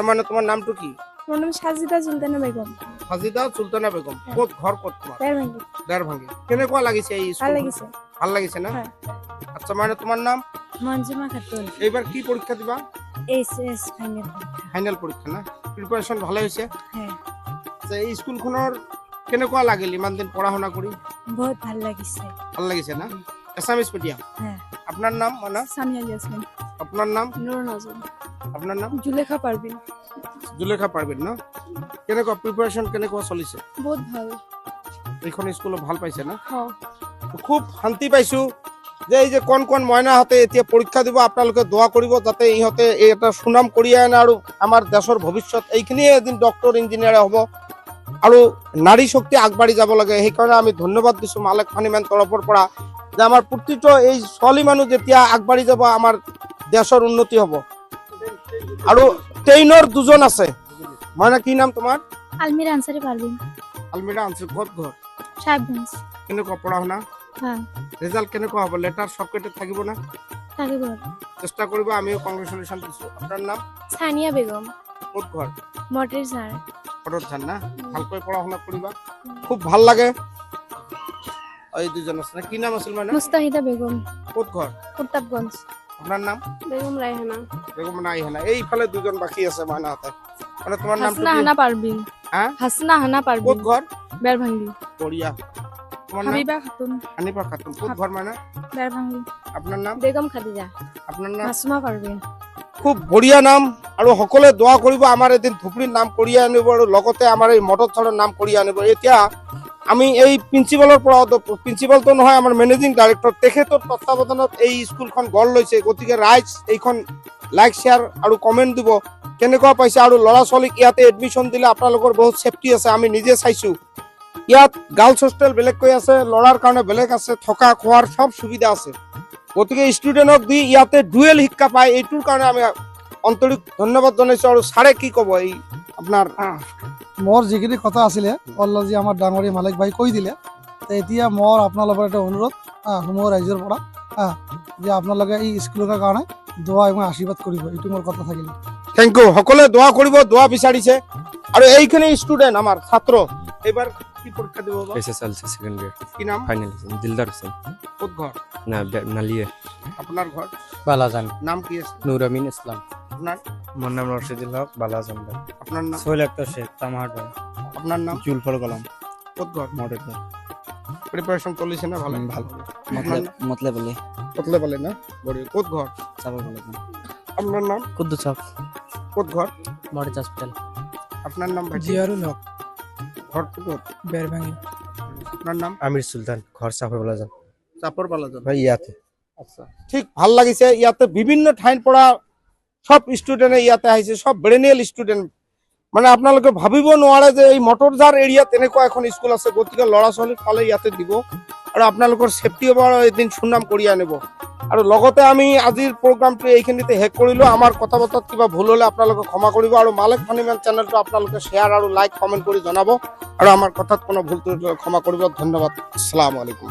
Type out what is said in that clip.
মানে তোমার নামটা কি? আমার নাম সাজিদা সুলতানা বেগম। সাজিদা সুলতানা বেগম। কোত ঘর কোত তোমার? বেরভাঙ্গি। দেড়ভাঙ্গি। কেনেকুৱা লাগিছে এই ভাল স্কুল? লাগিছে। ভাল লাগিছে না? হ্যাঁ। আচ্ছা মানে তোমার নাম? মঞ্জুমা খাতুন। এইবার কি পরীক্ষা দিবা? এইচএস ফাইনাল পরীক্ষা। ফাইনাল পরীক্ষা না? প্রিপারেশন ভালো হৈছে? হ্যাঁ। আচ্ছা এই স্কুলখনৰ কেনেকুৱা লাগিল ইমান দিন পঢ়া শুনা কৰি? বহুত ভাল লাগিছে। ভাল লাগিছে না? এছামিছ মিডিয়াম? হ্যাঁ। আপনার নাম মানা? সামিয়া ইয়াসমিন। আপনার নাম? নূর নজম। আপনার নাম? জুলেখা পারভিন। জুলেখা পারবেন না? কেনেকুৱা প্ৰিপাৰেচন কেনেকুৱা চলিছে? বহুত ভাল। এইখন স্কুলত ভাল পাইছে না? হ্যাঁ। খুব শান্তি পাইছো যে এই যে কণ মইনাহঁতে এতিয়া পৰীক্ষা দিব, আপোনালোকে দোৱা কৰিব যাতে ইহঁতে এই এটা সুনাম কঢ়িয়াই আনে আৰু আমাৰ দেশৰ ভৱিষ্যত এইখিনিয়ে এদিন ডক্টৰ ইঞ্জিনিয়াৰ হ'ব আৰু নাৰী শক্তি আগবাঢ়ি যাব লাগে। সেইকাৰণে আমি ধন্যবাদ দিছো মালেক ফানিমেন তৰফৰ পৰা যে আমাৰ প্ৰতিটো এই ছোৱালী মানুহ যেতিয়া আগবাঢ়ি যাব আমাৰ দেশৰ উন্নতি হ'ব। আৰু ট্ৰেইনৰ দুজন আছে, মানে কি নাম তোমাৰ? আলমিরা আনসারি পারভিন। আলমিৰা আনসাৰী। ক'ত ঘৰ? সাহেবগঞ্জ। কেনেকুৱা পঢ়া শুনা? হ্যাঁ। রেজাল্ট কেনেকুৱা হ'ব? লেটাৰ চবকেটে থাকিব না? থাকিব। চেষ্টা কৰিব, আমিও কংগ্ৰেচুলেশ্যন দিছো। আপোনাৰ নাম? সানিয়া বেগম। ক'ত ঘৰ? মটের স্যার। ঘৰত যান না? ভালকৈ পঢ়া শুনা কৰিবা। খুব ভাল লাগে। এই দুজন আছে না? কি নাম আছিল মানে? মুস্তাহিদা বেগম। ক'ত ঘৰ? প্রতাপগঞ্জ। আপোনাৰ নাম? বেগম রায়হানা। বেগম নাইহানা। এইফালে দুজন বাকী আছে মাইনাহঁতে। মানে তোমাৰ নামটো হাসনা কি? হানা পারভিন। হ্যাঁ? হাসনা হানা ক'ত পারভিন। ঘৰ? বেরভাঙ্গি। বঢ়িয়া। তোমাৰ নাম? হাবিবা খাতুন। হানিফা খাতুন। ক'ত ঘৰ মানে? বেরভাঙ্গি। আপোনাৰ নাম? বেগম খাদিজা। আপোনাৰ নাম? মাসুমা পারভিন। খুব বঢ়িয়া নাম আৰু সকলোৱে দোৱা কৰিব আমাৰ এদিন ধুবুৰীৰ নাম কঢ়িয়াই আনিব আৰু লগতে আমাৰ এই মটৰ চৰৰ নাম কঢ়িয়াই আনিব। এতিয়া আমি এই প্ৰিন্সিপালৰ পৰা, প্ৰিন্সিপালটো নহয় আমাৰ মেনেজিং ডাইৰেক্টৰ, তেখেতৰ তত্ত্বাৱধানত এই স্কুলখন গঢ় লৈছে। গতিকে ৰাইজ এইখন লাইক শ্বেয়াৰ আৰু কমেণ্ট দিব কেনেকুৱা পাইছে। আৰু ল'ৰা ছোৱালীক ইয়াতে এডমিশ্যন দিলে আপোনালোকৰ বহুত ছেফটি আছে, আমি নিজে চাইছোঁ। ইয়াত গাৰ্লছ হোষ্টেল বেলেগকৈ আছে, ল'ৰাৰ কাৰণে বেলেগ আছে, থকা খোৱাৰ সব সুবিধা আছে। গতিকে ষ্টুডেণ্টক দি ইয়াতে ডুৱেল শিক্ষা পায়, এইটোৰ কাৰণে আমি আন্তৰিক ধন্যবাদ জনাইছোঁ। আৰু ছাৰে কি ক'ব এই আপোনাৰ? মোৰ যিখিনি কথা আছিলে অলৰেডি আমাৰ ডাঙৰীয়া মালিক ভাই কৈ দিলে। এতিয়া মোৰ আপোনালোকৰ এটা অনুৰোধ সমূহ ৰাইজৰ পৰা যে আপোনালোকে এই স্কুলৰ কাৰণে দোৱা এবং আশীৰ্বাদ কৰিব, এইটো মোৰ কথা থাকিলে। Thank you. সকলোৱে দোৱা কৰিব, দোৱা বিচাৰিছে। আৰু এইখিনি ষ্টুডেণ্ট আমাৰ ছাত্ৰ এইবাৰ কি পৰীক্ষা দিব? এসএসএলসি সেকেন্ড ইয়ার কি নাম? ফাইনাল দিলদার হোসেন। ক'ত ঘৰ? না নালিয়ে। আপোনাৰ ঘৰ? বালাজান। নাম কি আছে? নূর আমিন ইসলাম। আপোনাৰ? আমার নাম রশিদুল হক। বালাজান ভাই। আপোনাৰ নাম? সোহেল আক্তার শেখ। তামাহাট ভাই। আপোনাৰ নাম? জুলফল কলাম। ক'ত ঘৰ? মডেল ভাই। প্ৰিপাৰেশ্যন চলিছে না? ভালো ভালো। আপনার? মতলব বলে কতলে পালে না? বড়ি। ক'ত ঘৰ? চাপা বলে আপনার নাম? কুদ্দুস হক। ক'ত ঘৰ? Model hospital. আপনার নাম ভাই? জিয়ারুল হক। ঘৰটো ক'ত? বেরভাঙ্গি। আপনার নাম? আমির সুলতান, ঘর চাপর বালাজান। চাপৰ বালাজন। ভাই ইয়াতে। আচ্ছা, ঠিক ভাল লাগিছে। ইয়াতে বিভিন্ন ঠাইৰ পৰা সব ষ্টুডেণ্টে ইয়াতে আহিছে, সব ব্ৰেনিয়েল ষ্টুডেণ্ট। মানে আপোনালোকে ভাবিব নোৱাৰে যে এই মটৰজাৰ এৰিয়াত তেনেকুৱা এখন স্কুল আছে। গতিকে ল'ৰা ছোৱালীক পালে ইয়াতে দিব আৰু আপোনালোকৰ ছেফটি হ'ব আৰু এদিন সুনাম কঢ়িয়াই আনিব। আৰু লগতে আমি আজিৰ প্ৰগ্ৰামটো এইখিনিতে শেষ কৰিলোঁ। আমাৰ কথা বতৰাত কিবা ভুল হ'লে আপোনালোকে ক্ষমা কৰিব। আৰু মালেক ফানিমেন চেনেলটো আপোনালোকে শ্বেয়াৰ আৰু লাইক কমেণ্ট কৰি জনাব। আৰু আমাৰ কথাত কোনো ভুল ক্ষমা কৰিব। ধন্যবাদ। আসসালামু আলাইকুম।